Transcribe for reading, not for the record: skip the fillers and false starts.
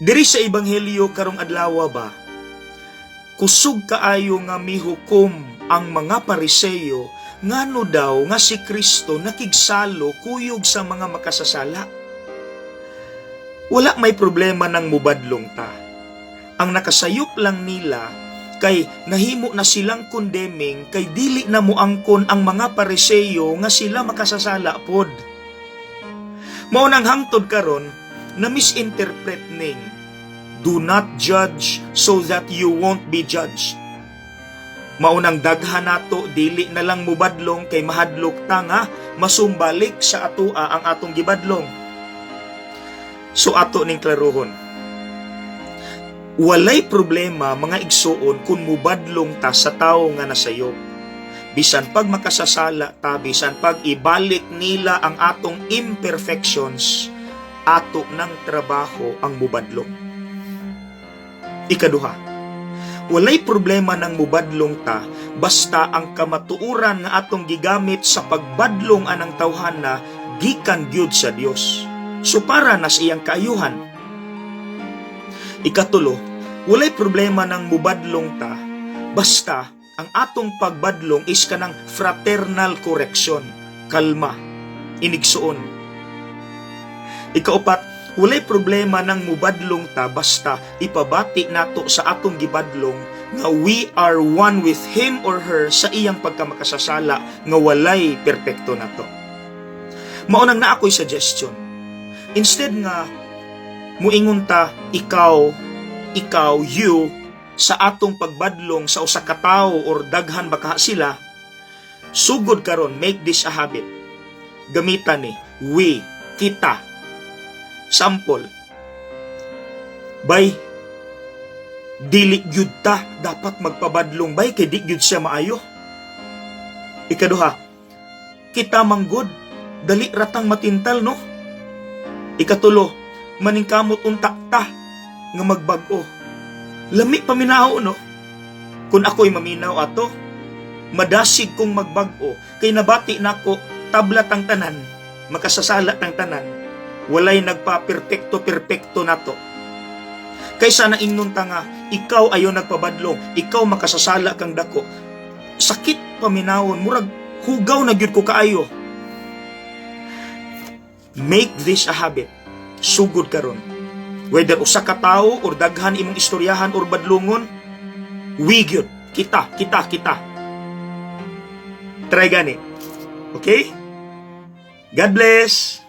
Diri sa ebanghelyo karong adlaw ba, kusog kaayo nga mihukom ang mga Pariseyo ngano daw nga si Kristo nakigsalo kuyog sa mga makasasala. Wala may problema nang mubadlong ta. Ang nakasayop lang nila kay nahimo na silang condemning kay dili na moangkon ang mga Pariseyo nga sila makasasala pod. Mao nang hangtod karon na misinterpret ning do not judge so that you won't be judged. Maunang daghan nato dili na lang mubadlong kay mahadlok ta nga masumbalik sa atoa ang atong gibadlong. So ato ning klarohon. Walay problema mga igsuon kung mubadlong ta sa tawo nga nasayop. Bisan pag makasasala ta, bisan pag ibalik nila ang atong imperfections, ato ng trabaho ang mubadlong. Ikaduha, walay problema ng mubadlong ta basta ang kamatuuran nga atong gigamit sa pagbadlong anang tawhana gikan gyud sa Dios. So para na siyang kaayuhan. Ikatulo, walay problema ng mubadlong ta basta ang atong pagbadlong is kanang fraternal correction, kalma, inigsuon. Ikaupat, walay problema ng mubadlong ta basta ipabati nato sa atong gibadlong nga we are one with him or her sa iyang pagkamakasasala nga walay perpekto nato. Maunang na ako'y suggestion. Instead nga muingon ta ikaw, you sa atong pagbadlong sa usa ka tawo or daghan baka sila, sugod karon make this a habit. Gamitan ni we, kita. Sample. Bay, dili gyud ta dapat magpabadlong bay kay di gyud siya maayo. Ikaduha, kita manggod dali ratang matintal no. Ikatulo, maningkamot unta ta nga magbag-o. Lami paminaw no. Kung ako'y maminaw ato, madasig kong magbag-o kay nabati nako tablat ang tanan, makasasala ang tanan. Walay nagpa-perpekto nato. Kaysa na ingnon ta nga, ikaw ayo nagpabadlong, ikaw makasasala kang dako. Sakit paminawon, murag hugaw na gyud ko kaayo. Make this a habit. Sugod karon. Whether usa ka tawo or daghan imong istoryahan or badlongon, we gyud, kita. Try gani. Okay? God bless.